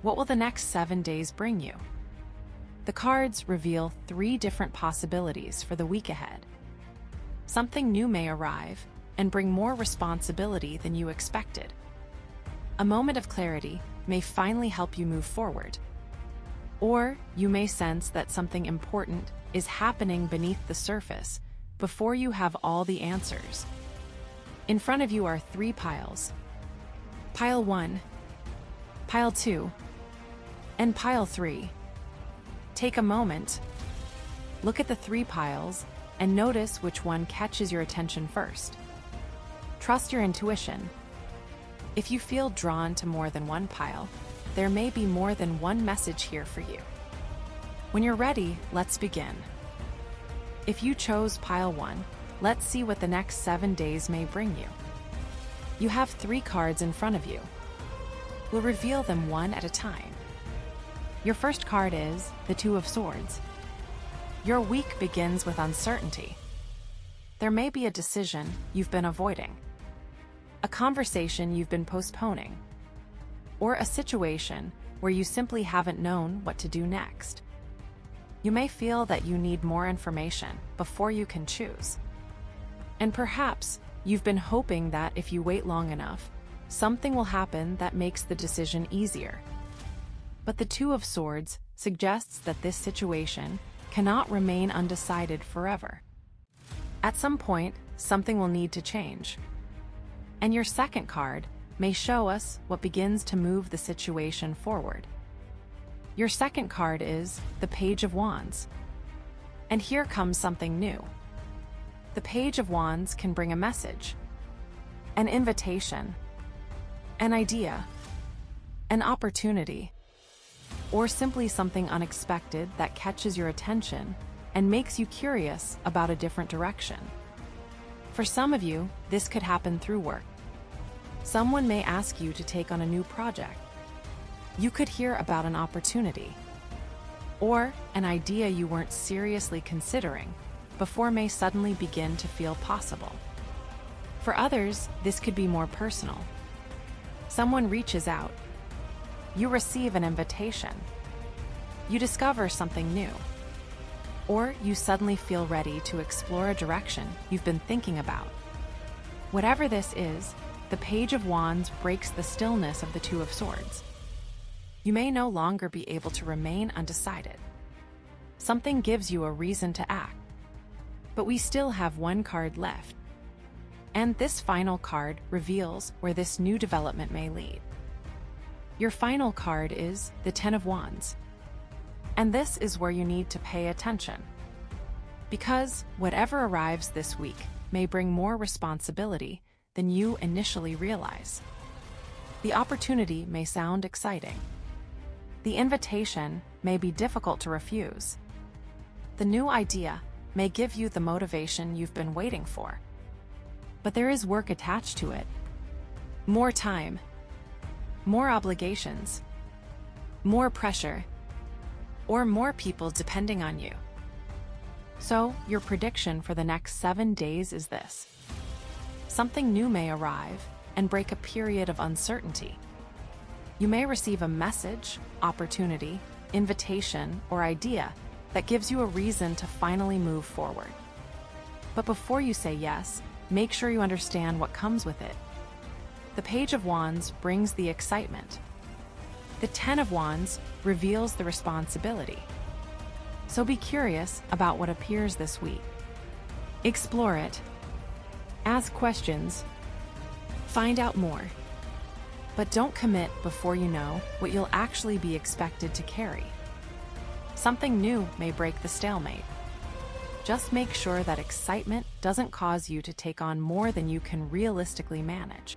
What will the next 7 days bring you? The cards reveal 3 different possibilities for the week ahead. Something new may arrive and bring more responsibility than you expected. A moment of clarity may finally help you move forward. Or you may sense that something important is happening beneath the surface before you have all the answers. In front of you are 3 piles. Pile 1, Pile 2, and Pile 3. Take a moment, look at the 3 piles, and notice which one catches your attention first. Trust your intuition. If you feel drawn to more than one pile, there may be more than one message here for you. When you're ready, let's begin. If you chose Pile 1, let's see what the next 7 days may bring you. You have 3 cards in front of you. We'll reveal them one at a time. Your first card is the Two of Swords. Your week begins with uncertainty. There may be a decision you've been avoiding, a conversation you've been postponing, or a situation where you simply haven't known what to do next. You may feel that you need more information before you can choose. And perhaps you've been hoping that if you wait long enough, something will happen that makes the decision easier. But the Two of Swords suggests that this situation cannot remain undecided forever. At some point, something will need to change. And your second card may show us what begins to move the situation forward. Your second card is the Page of Wands. And here comes something new. The Page of Wands can bring a message, an invitation, an idea, an opportunity, or simply something unexpected that catches your attention and makes you curious about a different direction. For some of you, this could happen through work. Someone may ask you to take on a new project. You could hear about an opportunity, or an idea you weren't seriously considering before may suddenly begin to feel possible. For others, this could be more personal. Someone reaches out. You receive an invitation. You discover something new. Or you suddenly feel ready to explore a direction you've been thinking about. Whatever this is, the Page of Wands breaks the stillness of the Two of Swords. You may no longer be able to remain undecided. Something gives you a reason to act. But we still have one card left. And this final card reveals where this new development may lead. Your final card is the Ten of Wands. And this is where you need to pay attention. Because whatever arrives this week may bring more responsibility than you initially realize. The opportunity may sound exciting. The invitation may be difficult to refuse. The new idea may give you the motivation you've been waiting for. But there is work attached to it. More time, more obligations, more pressure, or more people depending on you. So, your prediction for the next 7 days is this. Something new may arrive and break a period of uncertainty. You may receive a message, opportunity, invitation, or idea that gives you a reason to finally move forward. But before you say yes, make sure you understand what comes with it. The Page of Wands brings the excitement. The Ten of Wands reveals the responsibility. So be curious about what appears this week. Explore it. Ask questions. Find out more. But don't commit before you know what you'll actually be expected to carry. Something new may break the stalemate. Just make sure that excitement doesn't cause you to take on more than you can realistically manage.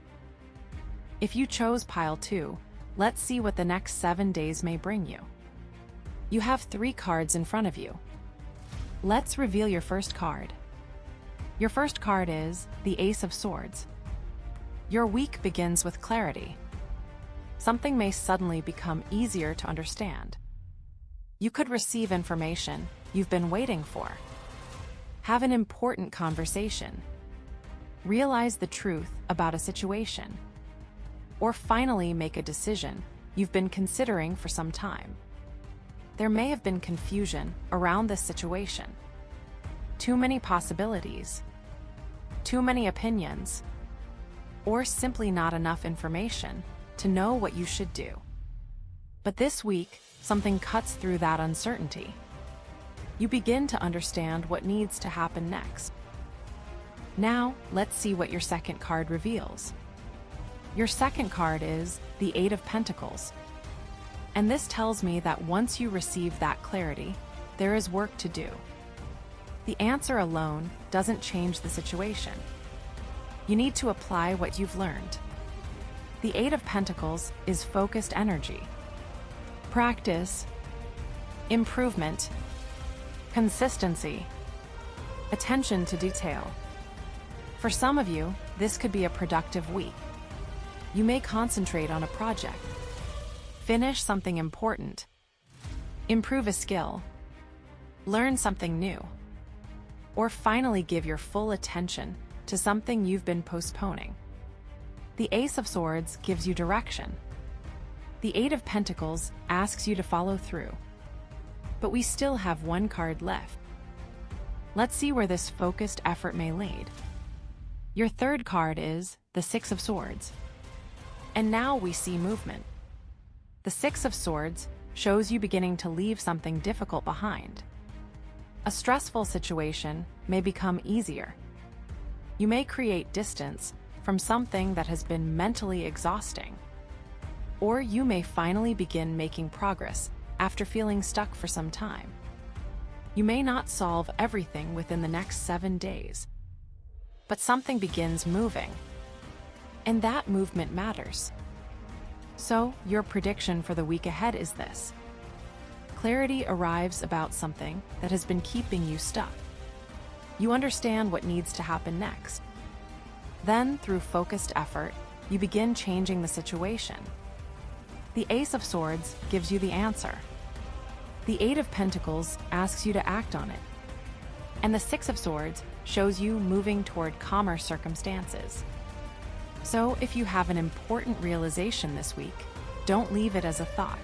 If you chose Pile 2, let's see what the next 7 days may bring you. You have 3 cards in front of you. Let's reveal your first card. Your first card is the Ace of Swords. Your week begins with clarity. Something may suddenly become easier to understand. You could receive information you've been waiting for. Have an important conversation. Realize the truth about a situation. Or finally make a decision you've been considering for some time. There may have been confusion around this situation. Too many possibilities, too many opinions, or simply not enough information to know what you should do. But this week, something cuts through that uncertainty. You begin to understand what needs to happen next. Now, let's see what your second card reveals. Your second card is the Eight of Pentacles. And this tells me that once you receive that clarity, there is work to do. The answer alone doesn't change the situation. You need to apply what you've learned. The Eight of Pentacles is focused energy. Practice, improvement, consistency, attention to detail. For some of you, this could be a productive week. You may concentrate on a project, finish something important, improve a skill, learn something new, or finally give your full attention to something you've been postponing. The Ace of Swords gives you direction. The Eight of Pentacles asks you to follow through. But we still have one card left. Let's see where this focused effort may lead. Your third card is the Six of Swords. And now we see movement. The Six of Swords shows you beginning to leave something difficult behind. A stressful situation may become easier. You may create distance from something that has been mentally exhausting. Or you may finally begin making progress after feeling stuck for some time. You may not solve everything within the next 7 days, but something begins moving, and that movement matters. So, your prediction for the week ahead is this. Clarity arrives about something that has been keeping you stuck. You understand what needs to happen next. Then, through focused effort, you begin changing the situation. The Ace of Swords gives you the answer. The Eight of Pentacles asks you to act on it. And the Six of Swords shows you moving toward calmer circumstances. So, if you have an important realization this week, don't leave it as a thought.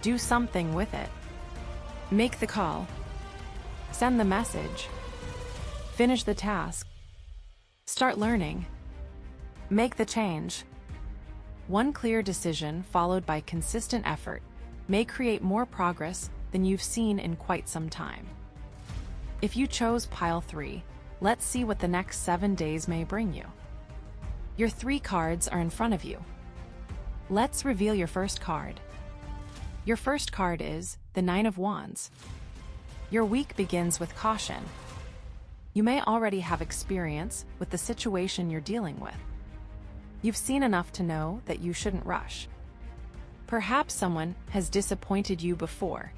Do something with it. Make the call. Send the message. Finish the task. Start learning. Make the change. One clear decision followed by consistent effort may create more progress than you've seen in quite some time. If you chose pile 3, let's see what the next 7 days may bring you. Your 3 cards are in front of you. Let's reveal your first card. Your first card is the Nine of Wands. Your week begins with caution. You may already have experience with the situation you're dealing with. You've seen enough to know that you shouldn't rush. Perhaps someone has disappointed you before.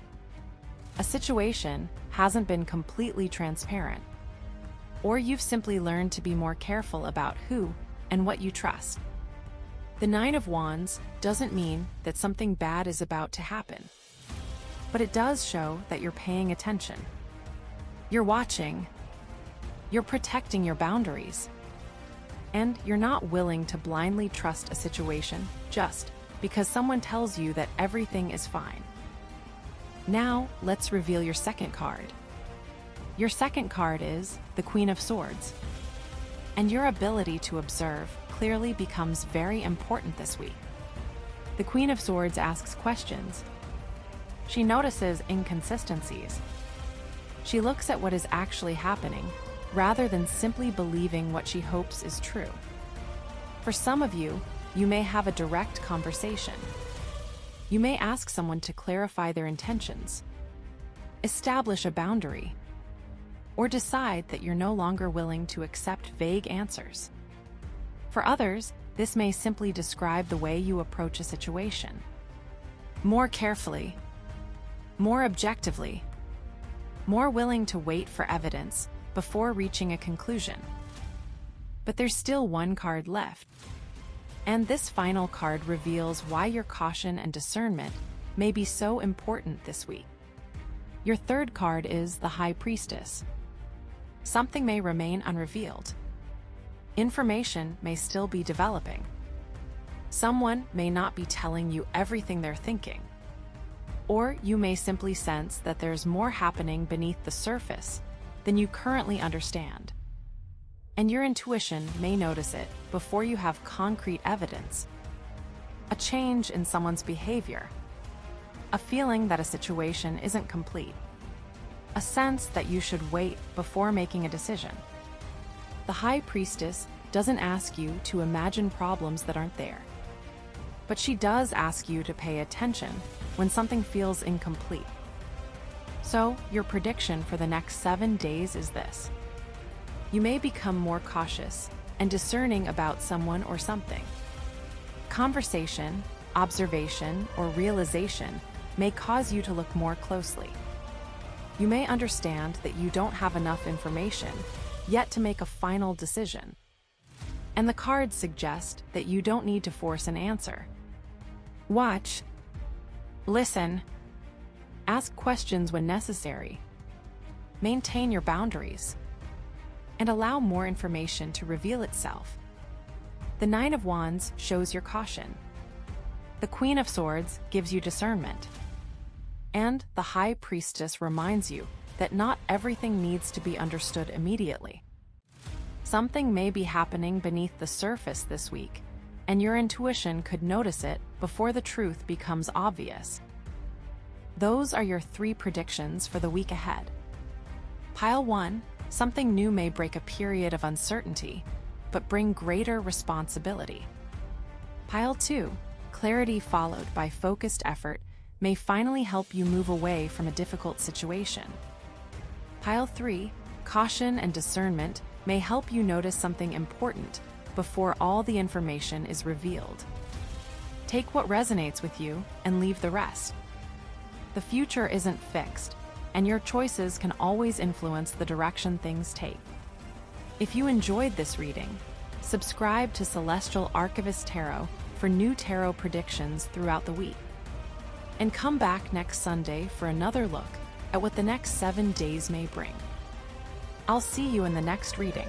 A situation hasn't been completely transparent. Or you've simply learned to be more careful about who and what you trust. The Nine of Wands doesn't mean that something bad is about to happen. But it does show that you're paying attention. You're watching. You're protecting your boundaries. And you're not willing to blindly trust a situation just because someone tells you that everything is fine. Now, let's reveal your second card. Your second card is the Queen of Swords. And your ability to observe clearly becomes very important this week. The Queen of Swords asks questions. She notices inconsistencies. She looks at what is actually happening, rather than simply believing what she hopes is true. For some of you, you may have a direct conversation. You may ask someone to clarify their intentions, establish a boundary, or decide that you're no longer willing to accept vague answers. For others, this may simply describe the way you approach a situation. More carefully, more objectively, more willing to wait for evidence before reaching a conclusion. But there's still one card left. And this final card reveals why your caution and discernment may be so important this week. Your third card is the High Priestess. Something may remain unrevealed. Information may still be developing. Someone may not be telling you everything they're thinking, or you may simply sense that there's more happening beneath the surface than you currently understand. And your intuition may notice it before you have concrete evidence. A change in someone's behavior, a feeling that a situation isn't complete, a sense that you should wait before making a decision. The High Priestess doesn't ask you to imagine problems that aren't there, but she does ask you to pay attention when something feels incomplete. So, your prediction for the next 7 days is this. You may become more cautious and discerning about someone or something. Conversation, observation, or realization may cause you to look more closely. You may understand that you don't have enough information yet to make a final decision. And the cards suggest that you don't need to force an answer. Watch. Listen. Ask questions when necessary. Maintain your boundaries. And allow more information to reveal itself. The Nine of Wands shows your caution. The Queen of Swords gives you discernment. And the High Priestess reminds you that not everything needs to be understood immediately. Something may be happening beneath the surface this week, and your intuition could notice it before the truth becomes obvious. Those are your 3 predictions for the week ahead. Pile 1, something new may break a period of uncertainty, but bring greater responsibility. Pile 2, clarity followed by focused effort may finally help you move away from a difficult situation. Pile 3, caution and discernment may help you notice something important before all the information is revealed. Take what resonates with you and leave the rest. The future isn't fixed, and your choices can always influence the direction things take. If you enjoyed this reading, subscribe to Celestial Archivist Tarot for new tarot predictions throughout the week. And come back next Sunday for another look at what the next 7 days may bring. I'll see you in the next reading.